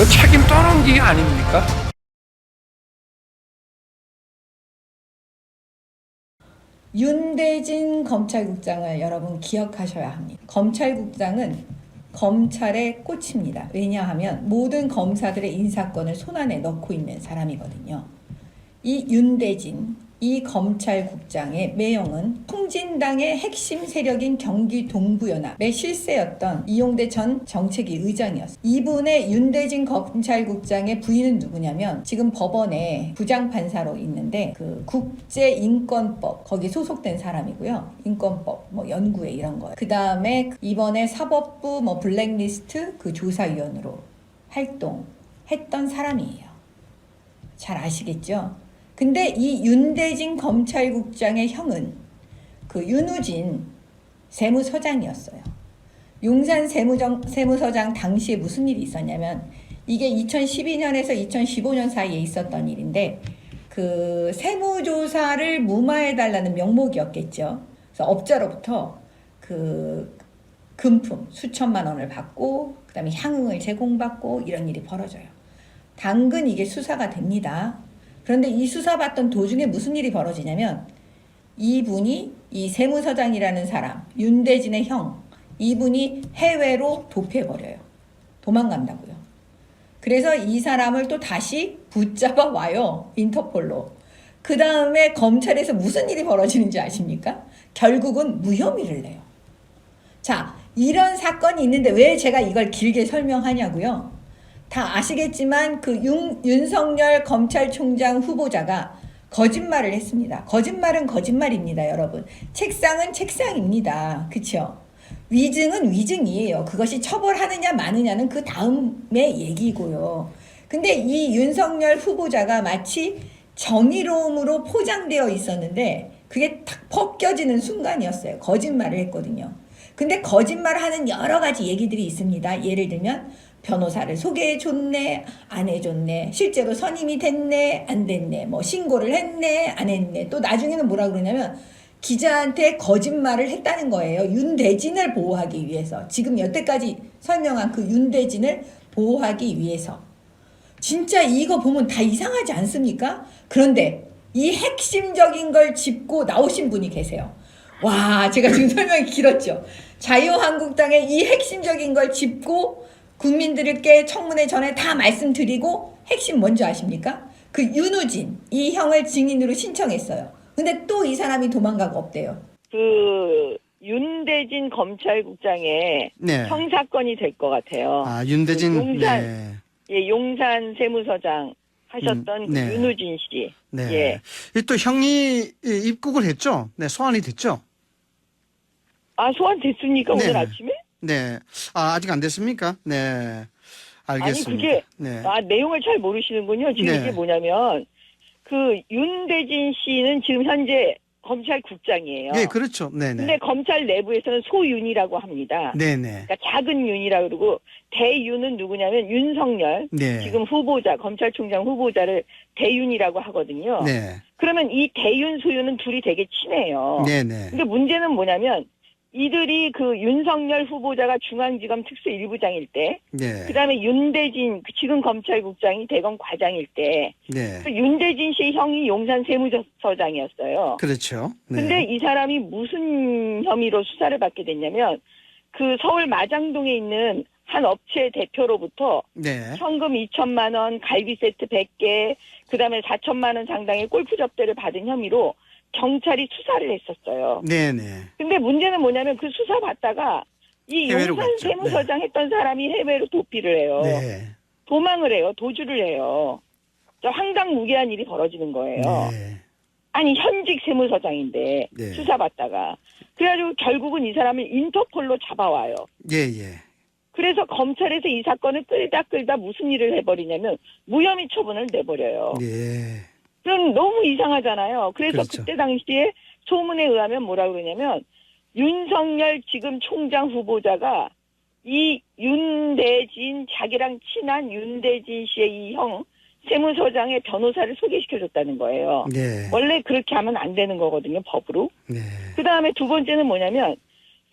그 책임 떠넘기기 아닙니까? 윤대진 검찰국장을 여러분 기억하셔야 합니다. 검찰국장은 검찰의 꽃입니다. 왜냐하면 모든 검사들의 인사권을 손안에 넣고 있는 사람이거든요. 이 윤대진, 이 검찰국장의 매형은 통진당의 핵심 세력인 경기 동부연합의 실세였던 이용대 전 정책위 의장이었어요. 이분의 윤대진 검찰국장의 부인은 누구냐면 지금 법원에 부장판사로 있는데 그 국제인권법 거기 소속된 사람이고요. 인권법 뭐 연구회 이런 거예요. 그 다음에 이번에 사법부 뭐 블랙리스트 그 조사위원으로 활동했던 사람이에요. 잘 아시겠죠? 근데 이 윤대진 검찰국장의 형은 그 윤우진 세무서장이었어요. 용산 세무서장 당시에 무슨 일이 있었냐면 이게 2012년에서 2015년 사이에 있었던 일인데 그 세무조사를 무마해달라는 명목이었겠죠. 그래서 업자로부터 그 금품 수천만 원을 받고 그다음에 향응을 제공받고 이런 일이 벌어져요. 당근 이게 수사가 됩니다. 그런데 이 수사받던 도중에 무슨 일이 벌어지냐면 이분이 이 세무서장이라는 사람 윤대진의 형 이분이 해외로 도피해버려요. 도망간다고요. 그래서 이 사람을 또 다시 붙잡아 와요. 인터폴로. 그 다음에 검찰에서 무슨 일이 벌어지는지 아십니까? 결국은 무혐의를 내요. 자, 이런 사건이 있는데 왜 제가 이걸 길게 설명하냐고요? 다 아시겠지만 그 윤석열 검찰총장 후보자가 거짓말을 했습니다. 거짓말은 거짓말입니다, 여러분. 책상은 책상입니다. 그렇죠? 위증은 위증이에요. 그것이 처벌하느냐 마느냐는 그 다음의 얘기고요. 근데 이 윤석열 후보자가 마치 정의로움으로 포장되어 있었는데 그게 탁 벗겨지는 순간이었어요. 거짓말을 했거든요. 근데 거짓말하는 여러 가지 얘기들이 있습니다. 예를 들면 변호사를 소개해줬네, 안 해줬네, 실제로 선임이 됐네, 안 됐네, 뭐 신고를 했네, 안 했네. 또 나중에는 뭐라 그러냐면 기자한테 거짓말을 했다는 거예요. 윤대진을 보호하기 위해서. 지금 여태까지 설명한 그 윤대진을 보호하기 위해서. 진짜 이거 보면 다 이상하지 않습니까? 그런데 이 핵심적인 걸 짚고 나오신 분이 계세요. 와, 제가 지금 설명이 길었죠. 자유한국당의 이 핵심적인 걸 짚고 국민들께 청문회 전에 다 말씀드리고 핵심 뭔지 아십니까? 그 윤우진 이 형을 증인으로 신청했어요. 근데 또 이 사람이 도망가고 없대요. 그 윤대진 검찰국장의 네. 형사건이 될 것 같아요. 아, 윤대진. 그 용산, 네. 예, 용산 세무서장 하셨던 네. 그 윤우진 씨. 네. 예. 또 형이 입국을 했죠? 네, 소환이 됐죠? 아, 소환됐습니까? 네. 오늘 아침에? 네. 아, 아직 안 됐습니까? 네. 알겠습니다. 아니, 그게, 네. 내용을 잘 모르시는군요. 지금 네. 이게 뭐냐면, 그 윤대진 씨는 지금 현재 검찰국장이에요. 네, 그렇죠. 네네. 근데 검찰 내부에서는 소윤이라고 합니다. 네네. 그러니까 작은 윤이라고 그러고 대윤은 누구냐면 윤석열 네. 지금 후보자 검찰총장 후보자를 대윤이라고 하거든요. 네. 그러면 이 대윤 소윤은 둘이 되게 친해요. 네네. 근데 문제는 뭐냐면 이들이 그 윤석열 후보자가 중앙지검 특수 1부장일 때, 네. 그다음에 윤대진 지금 검찰국장이 대검 과장일 때, 네. 그 윤대진 씨의 형이 용산 세무서장이었어요. 그렇죠. 네. 근데 이 사람이 무슨 혐의로 수사를 받게 됐냐면 그 서울 마장동에 있는 한 업체 대표로부터 네. 현금 2천만 원, 갈비 세트 100개, 그다음에 4천만 원 상당의 골프 접대를 받은 혐의로 경찰이 수사를 했었어요. 네네. 근데 문제는 뭐냐면 그 수사 받다가 이 해외로 용산 갔죠. 세무서장 했던 사람이 해외로 도피를 해요. 네. 도망을 해요. 도주를 해요. 황당무계한 일이 벌어지는 거예요. 네. 아니 현직 세무서장인데 네. 수사받다가 그래가지고 결국은 이 사람을 인터폴로 잡아와요. 예. 그래서 검찰에서 이 사건을 끌다 무슨 일을 해버리냐면 무혐의 처분을 내버려요. 예. 그럼 너무 이상하잖아요. 그래서 그렇죠. 그때 당시에 소문에 의하면 뭐라 그러냐면 윤석열 지금 총장 후보자가 이 윤대진 자기랑 친한 윤대진 씨의 이 형 세무서장의 변호사를 소개시켜줬다는 거예요. 네. 원래 그렇게 하면 안 되는 거거든요, 법으로. 네. 그 다음에 두 번째는 뭐냐면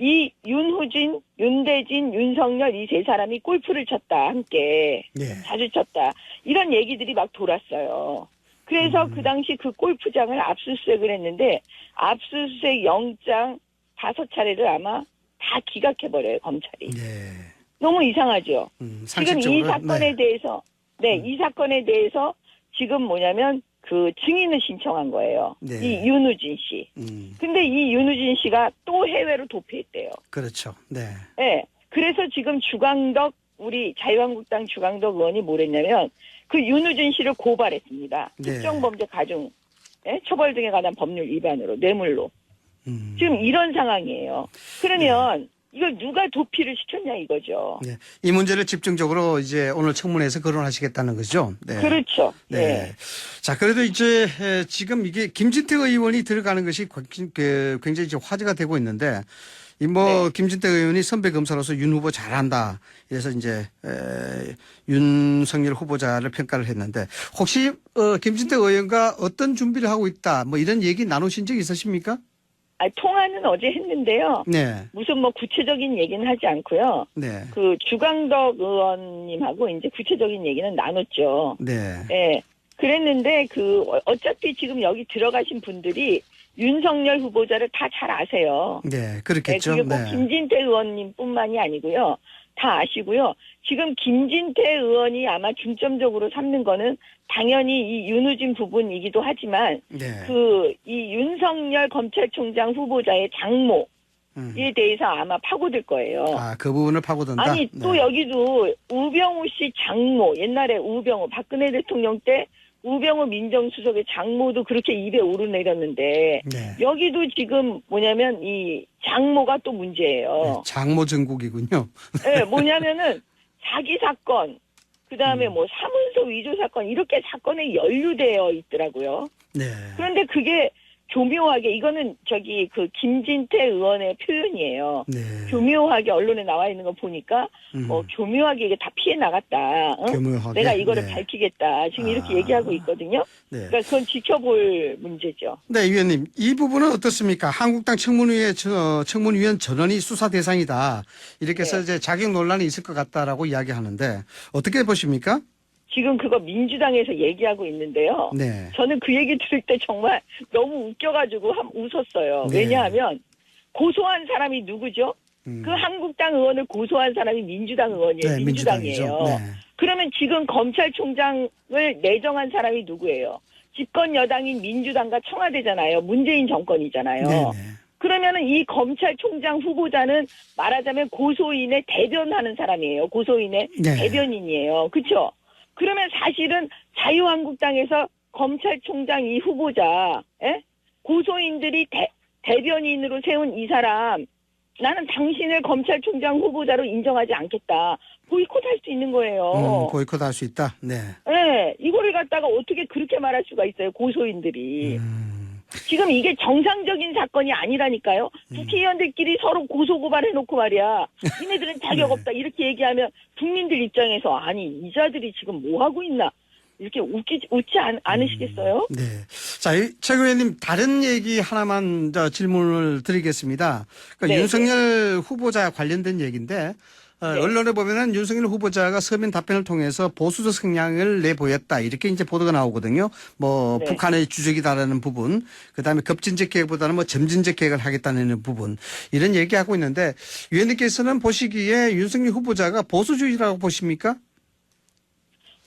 이 윤후진, 윤대진, 윤석열 이 세 사람이 골프를 쳤다 함께 예. 자주 쳤다 이런 얘기들이 막 돌았어요. 그래서 그 당시 그 골프장을 압수수색을 했는데 압수수색 영장 5차례를 아마 다 기각해버려요 검찰이. 예. 너무 이상하죠. 지금 이 상식적으로, 사건에 네. 대해서 이 사건에 대해서 지금 뭐냐면 그 증인을 신청한 거예요. 네. 이 윤우진 씨. 근데 이 윤우진 씨가 또 해외로 도피했대요. 그렇죠. 네. 네. 그래서 지금 주광덕 우리 자유한국당 주광덕 의원이 뭐랬냐면 그 윤우진 씨를 고발했습니다. 네. 특정범죄 가중 처벌 등에 관한 법률 위반으로 뇌물로. 지금 이런 상황이에요. 그러면 이걸 누가 도피를 시켰냐 이거죠. 네. 이 문제를 집중적으로 이제 오늘 청문회에서 거론하시겠다는 거죠. 네. 그렇죠. 네. 네. 자, 그래도 이제 지금 이게 김진태 의원이 들어가는 것이 굉장히 이제 화제가 되고 있는데, 김진태 의원이 선배 검사로서 윤 후보 잘한다. 그래서 이제 윤석열 후보자를 평가를 했는데, 혹시 김진태 의원과 어떤 준비를 하고 있다, 뭐 이런 얘기 나누신 적 있으십니까? 통화는 어제 했는데요. 네. 무슨 뭐 구체적인 얘기는 하지 않고요. 네. 그 주광덕 의원님하고 이제 구체적인 얘기는 나눴죠. 네. 네. 그랬는데 어차피 지금 여기 들어가신 분들이 윤석열 후보자를 다 잘 아세요. 네. 그렇겠죠. 그리고 김진태 의원님뿐만이 아니고요. 다 아시고요. 지금 김진태 의원이 아마 중점적으로 삼는 거는 당연히 이 윤우진 부분이기도 하지만 네. 이 윤석열 검찰총장 후보자의 장모에 대해서 아마 파고들 거예요. 그 부분을 파고든다? 아니 또 여기도 우병우 씨 장모 옛날에 우병우 박근혜 대통령 때 우병우 민정수석의 장모도 그렇게 입에 오르내렸는데 네. 여기도 지금 뭐냐면 이 장모가 또 문제예요. 네, 장모 정국이군요. 네, 뭐냐면은 사기 사건 그다음에 뭐 사문서 위조 사건 이렇게 사건에 연루되어 있더라고요. 네. 그런데 그게 교묘하게 이거는 그 김진태 의원의 표현이에요. 네. 교묘하게 언론에 나와 있는 거 보니까 교묘하게 이게 다 피해 나갔다. 교묘하게. 내가 이거를 네. 밝히겠다. 지금 이렇게 얘기하고 있거든요. 네. 그러니까 그건 지켜볼 문제죠. 네, 위원님. 이 부분은 어떻습니까? 한국당 청문위원 전원이 수사 대상이다. 이렇게 해서 이제 자격 논란이 있을 것 같다라고 이야기하는데 어떻게 보십니까? 지금 그거 민주당에서 얘기하고 있는데요. 네. 저는 그 얘기 들을 때 정말 너무 웃겨가지고 웃었어요. 네. 왜냐하면 고소한 사람이 누구죠? 그 한국당 의원을 고소한 사람이 민주당 의원이에요. 네, 민주당이에요. 민주당이죠. 네. 그러면 지금 검찰총장을 내정한 사람이 누구예요? 집권 여당인 민주당과 청와대잖아요. 문재인 정권이잖아요. 네. 그러면은 이 검찰총장 후보자는 말하자면 고소인의 대변하는 사람이에요. 고소인의 네. 대변인이에요. 그렇죠? 그러면 사실은 자유한국당에서 검찰총장 이 후보자, 고소인들이 대변인으로 세운 이 사람, 나는 당신을 검찰총장 후보자로 인정하지 않겠다. 보이콧할 수 있는 거예요. 보이콧할 수 있다. 네. 네, 이거를 갖다가 어떻게 그렇게 말할 수가 있어요, 고소인들이. 지금 이게 정상적인 사건이 아니라니까요. 국회의원들끼리 서로 고소고발해놓고 말이야. 니네들은 자격 없다. 이렇게 얘기하면 국민들 입장에서 아니 이 자들이 지금 뭐 하고 있나. 이렇게 웃지 않으시겠어요? 네. 자, 최 의원님 다른 얘기 하나만 질문을 드리겠습니다. 그러니까 네, 윤석열 후보자 관련된 얘기인데 언론에 보면은 윤석열 후보자가 서면 답변을 통해서 보수적 성향을 내보였다. 이렇게 이제 보도가 나오거든요. 네. 북한의 주적이다라는 부분, 그 다음에 급진적 계획보다는 점진적 계획을 하겠다는 부분, 이런 얘기하고 있는데, 위원님께서는 보시기에 윤석열 후보자가 보수주의라고 보십니까?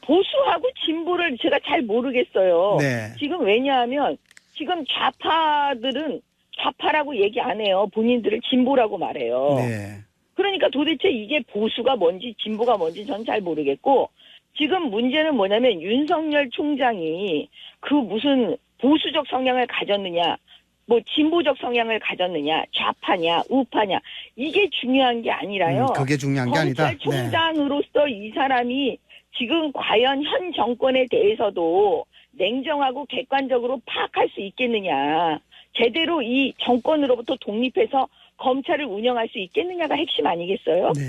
보수하고 진보를 제가 잘 모르겠어요. 네. 지금 왜냐하면 지금 좌파들은 좌파라고 얘기 안 해요. 본인들을 진보라고 말해요. 네. 그러니까 도대체 이게 보수가 뭔지 진보가 뭔지 전 잘 모르겠고 지금 문제는 뭐냐면 윤석열 총장이 그 무슨 보수적 성향을 가졌느냐 뭐 진보적 성향을 가졌느냐 좌파냐 우파냐 이게 중요한 게 아니라요. 그게 중요한 게 아니다. 검찰총장으로서 이 사람이 지금 과연 현 정권에 대해서도 냉정하고 객관적으로 파악할 수 있겠느냐. 제대로 이 정권으로부터 독립해서 검찰을 운영할 수 있겠느냐가 핵심 아니겠어요? 네.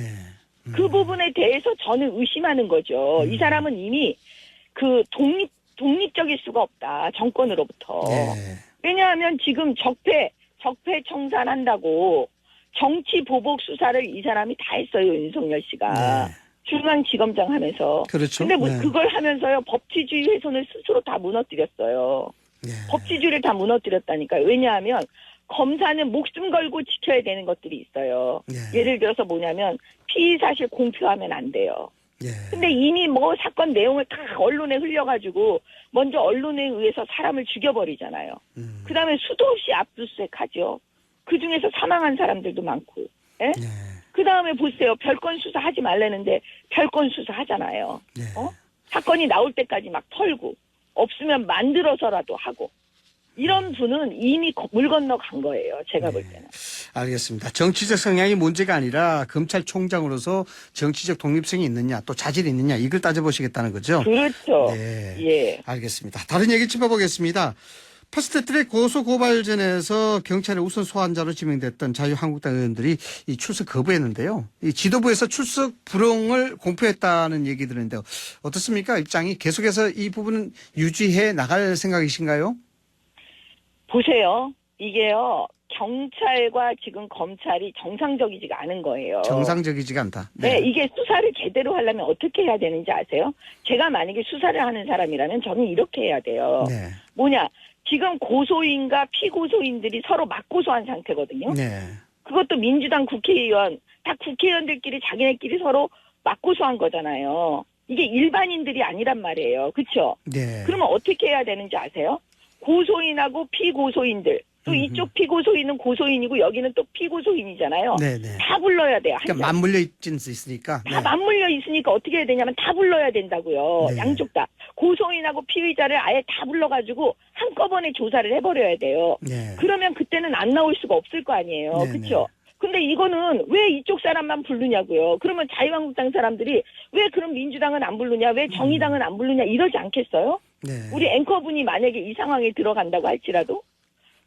그 부분에 대해서 저는 의심하는 거죠. 이 사람은 이미 그 독립적일 수가 없다. 정권으로부터. 네. 왜냐하면 지금 적폐 청산한다고 정치 보복 수사를 이 사람이 다 했어요. 윤석열 씨가. 네. 중앙지검장 하면서. 그렇죠. 근데 뭐 네. 그걸 하면서요. 법치주의 훼손을 스스로 다 무너뜨렸어요. 네. 법치주의를 다 무너뜨렸다니까요. 왜냐하면 검사는 목숨 걸고 지켜야 되는 것들이 있어요. 네. 예를 들어서 뭐냐면 피의 사실 공표하면 안 돼요. 네. 근데 이미 뭐 사건 내용을 다 언론에 흘려가지고 먼저 언론에 의해서 사람을 죽여버리잖아요. 그다음에 수도 없이 압수수색하죠. 그중에서 사망한 사람들도 많고. 예? 네. 그다음에 보세요. 별건 수사하지 말라는데 별건 수사하잖아요. 네. 사건이 나올 때까지 막 털고 없으면 만들어서라도 하고. 이런 분은 이미 물 건너 간 거예요. 제가 볼 때는. 알겠습니다. 정치적 성향이 문제가 아니라 검찰총장으로서 정치적 독립성이 있느냐 또 자질이 있느냐 이걸 따져보시겠다는 거죠. 그렇죠. 네. 예. 알겠습니다. 다른 얘기 짚어보겠습니다. 패스트트랙 고소고발전에서 경찰의 우선 소환자로 지명됐던 자유한국당 의원들이 이 출석 거부했는데요. 이 지도부에서 출석 불응을 공표했다는 얘기 들었는데요. 어떻습니까? 입장이 계속해서 이 부분은 유지해 나갈 생각이신가요? 보세요. 이게요. 경찰과 지금 검찰이 정상적이지가 않은 거예요. 정상적이지가 않다. 네, 이게 수사를 제대로 하려면 어떻게 해야 되는지 아세요? 제가 만약에 수사를 하는 사람이라면 저는 이렇게 해야 돼요. 네. 뭐냐? 지금 고소인과 피고소인들이 서로 맞고소한 상태거든요. 네. 그것도 민주당 국회의원, 다 국회의원들끼리 자기네끼리 서로 맞고소한 거잖아요. 이게 일반인들이 아니란 말이에요. 그렇죠? 네. 그러면 어떻게 해야 되는지 아세요? 고소인하고 피고소인들, 또 이쪽 피고소인은 고소인이고 여기는 또 피고소인이잖아요. 네네. 다 불러야 돼요. 그러니까 맞물려 있지는 있으니까. 다 맞물려 있으니까 어떻게 해야 되냐면 다 불러야 된다고요. 네. 양쪽 다. 고소인하고 피의자를 아예 다 불러가지고 한꺼번에 조사를 해버려야 돼요. 네. 그러면 그때는 안 나올 수가 없을 거 아니에요. 네네. 그렇죠? 근데 이거는 왜 이쪽 사람만 부르냐고요. 그러면 자유한국당 사람들이 왜 그럼 민주당은 안 부르냐, 왜 정의당은 안 부르냐 이러지 않겠어요? 네. 우리 앵커분이 만약에 이 상황에 들어간다고 할지라도.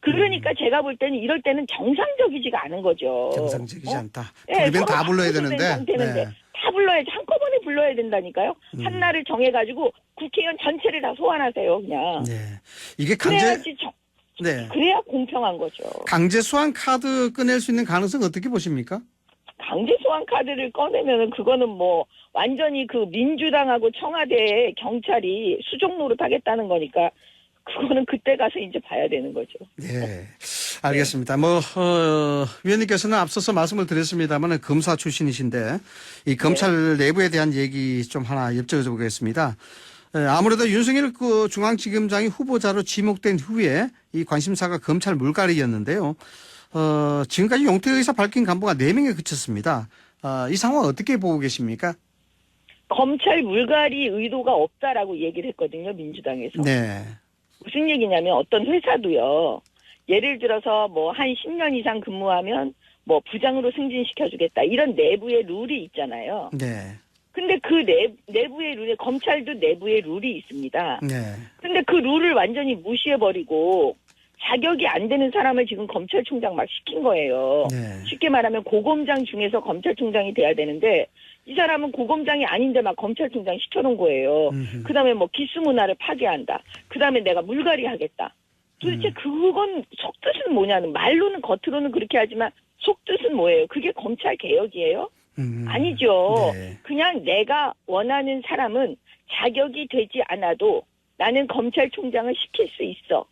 그러니까 제가 볼 때는 이럴 때는 정상적이지가 않은 거죠. 정상적이지 않다. 네, 부르면 다 서로 불러야 바꾸는 되는데. 상태는데 네. 다 불러야지. 한꺼번에 불러야 된다니까요. 한날을 정해가지고 국회의원 전체를 다 소환하세요. 그냥. 네. 이게 강제 그래야지 네. 그래야 공평한 거죠. 강제 소환 카드 꺼낼 수 있는 가능성 어떻게 보십니까? 강제 소환 카드를 꺼내면은 그거는 뭐 완전히 그 민주당하고 청와대 경찰이 수족 노릇 하겠다는 거니까 그거는 그때 가서 이제 봐야 되는 거죠. 네. 알겠습니다. 위원님께서는 앞서서 말씀을 드렸습니다만 검사 출신이신데 이 검찰 내부에 대한 얘기 좀 하나 여쭤보겠습니다. 아무래도 윤석열 그 중앙지검장이 후보자로 지목된 후에 이 관심사가 검찰 물갈이였는데요. 지금까지 용태 의사 밝힌 간부가 4명에 그쳤습니다. 이 상황 어떻게 보고 계십니까? 검찰 물갈이 의도가 없다라고 얘기를 했거든요. 민주당에서. 네. 무슨 얘기냐면 어떤 회사도요. 예를 들어서 뭐 한 10년 이상 근무하면 뭐 부장으로 승진시켜주겠다. 이런 내부의 룰이 있잖아요. 네. 근데 그 내부의 룰에 검찰도 내부의 룰이 있습니다. 네. 근데 그 룰을 완전히 무시해버리고 자격이 안 되는 사람을 지금 검찰총장 막 시킨 거예요. 네. 쉽게 말하면 고검장 중에서 검찰총장이 돼야 되는데 이 사람은 고검장이 아닌데 막 검찰총장 시켜놓은 거예요. 그다음에 뭐 기수 문화를 파괴한다. 그다음에 내가 물갈이 하겠다. 도대체 그건 속뜻은 뭐냐는 말로는 겉으로는 그렇게 하지만 속뜻은 뭐예요? 그게 검찰 개혁이에요? 아니죠. 네. 그냥 내가 원하는 사람은 자격이 되지 않아도 나는 검찰총장을 시킬 수 있어.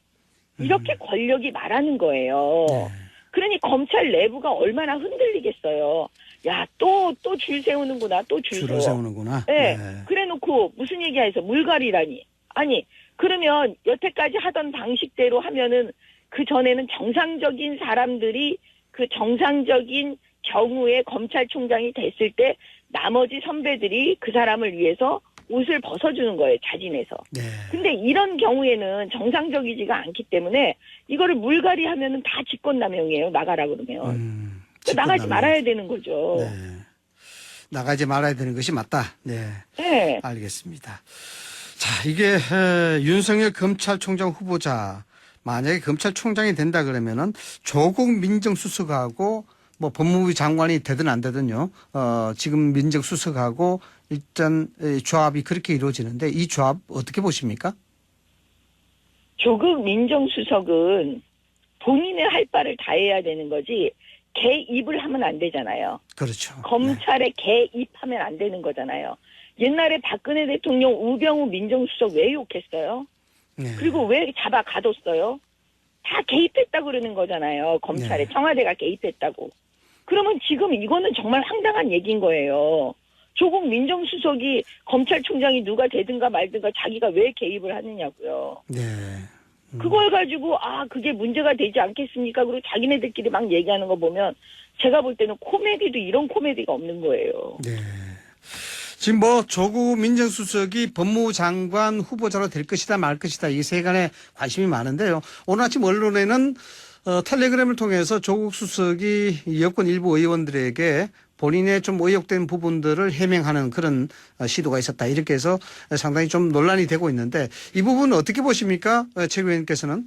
이렇게 권력이 말하는 거예요. 네. 그러니 검찰 내부가 얼마나 흔들리겠어요. 야, 또 줄 세우는구나. 또 줄 줄을 세워. 세우는구나. 네. 네. 그래 놓고 무슨 얘기해서 물갈이라니. 아니, 그러면 여태까지 하던 방식대로 하면은 그 전에는 정상적인 사람들이 그 정상적인 경우에 검찰총장이 됐을 때 나머지 선배들이 그 사람을 위해서 옷을 벗어주는 거예요. 자진해서. 네. 근데 이런 경우에는 정상적이지가 않기 때문에 이거를 물갈이 하면은 다 직권남용이에요. 나가라 그러면. 나가지 말아야 되는 거죠. 네. 나가지 말아야 되는 것이 맞다. 네. 네. 알겠습니다. 자, 이게 윤석열 검찰총장 후보자 만약에 검찰총장이 된다 그러면은 조국 민정수석하고 뭐 법무부 장관이 되든 안 되든요. 지금 민정수석하고 일단 조합이 그렇게 이루어지는데 이 조합 어떻게 보십니까? 조국 민정수석은 본인의 할 바를 다 해야 되는 거지 개입을 하면 안 되잖아요. 그렇죠. 검찰에 개입하면 안 되는 거잖아요. 옛날에 박근혜 대통령 우병우 민정수석 왜 욕했어요? 네. 그리고 왜 잡아 가뒀어요? 다 개입했다고 그러는 거잖아요. 검찰에. 네. 청와대가 개입했다고. 그러면 지금 이거는 정말 황당한 얘기인 거예요. 조국 민정수석이 검찰총장이 누가 되든가 말든가 자기가 왜 개입을 하느냐고요. 네. 그걸 가지고 그게 문제가 되지 않겠습니까? 그리고 자기네들끼리 막 얘기하는 거 보면 제가 볼 때는 코미디도 이런 코미디가 없는 거예요. 네. 지금 조국 민정수석이 법무부 장관 후보자로 될 것이다 말 것이다 이 세간에 관심이 많은데요. 오늘 아침 언론에는 텔레그램을 통해서 조국 수석이 여권 일부 의원들에게 본인의 좀 의혹된 부분들을 해명하는 그런 시도가 있었다. 이렇게 해서 상당히 좀 논란이 되고 있는데 이 부분은 어떻게 보십니까? 최 의원께서는?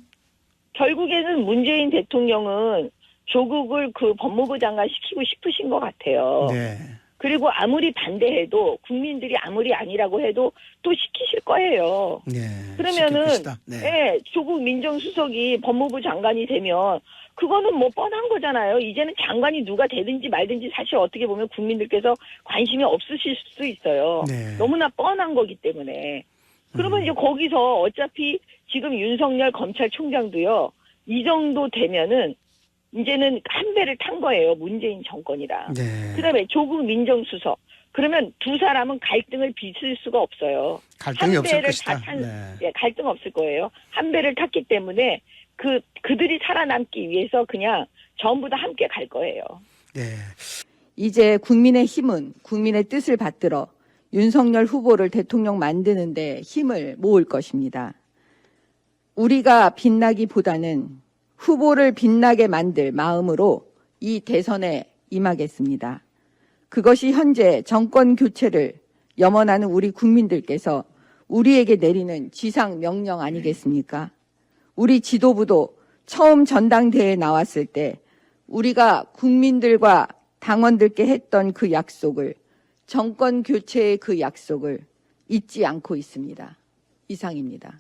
결국에는 문재인 대통령은 조국을 그 법무부 장관 시키고 싶으신 것 같아요. 네. 그리고 아무리 반대해도 국민들이 아무리 아니라고 해도 또 시키실 거예요. 네. 그러면은 네. 조국 민정수석이 법무부 장관이 되면 그거는 뭐 뻔한 거잖아요. 이제는 장관이 누가 되든지 말든지 사실 어떻게 보면 국민들께서 관심이 없으실 수 있어요. 네. 너무나 뻔한 거기 때문에. 그러면 이제 거기서 어차피 지금 윤석열 검찰총장도요. 이 정도 되면은 이제는 한 배를 탄 거예요. 문재인 정권이랑. 네. 그다음에 조국 민정수석. 그러면 두 사람은 갈등을 빚을 수가 없어요. 갈등이 한 없을 배를 것이다. 다 네. 갈등 없을 거예요. 한 배를 탔기 때문에 그들이 살아남기 위해서 그냥 전부 다 함께 갈 거예요. 네. 이제 국민의힘은 국민의 뜻을 받들어 윤석열 후보를 대통령 만드는데 힘을 모을 것입니다. 우리가 빛나기보다는 후보를 빛나게 만들 마음으로 이 대선에 임하겠습니다. 그것이 현재 정권 교체를 염원하는 우리 국민들께서 우리에게 내리는 지상 명령 아니겠습니까? 우리 지도부도 처음 전당대회에 나왔을 때 우리가 국민들과 당원들께 했던 그 약속을, 정권 교체의 그 약속을 잊지 않고 있습니다. 이상입니다.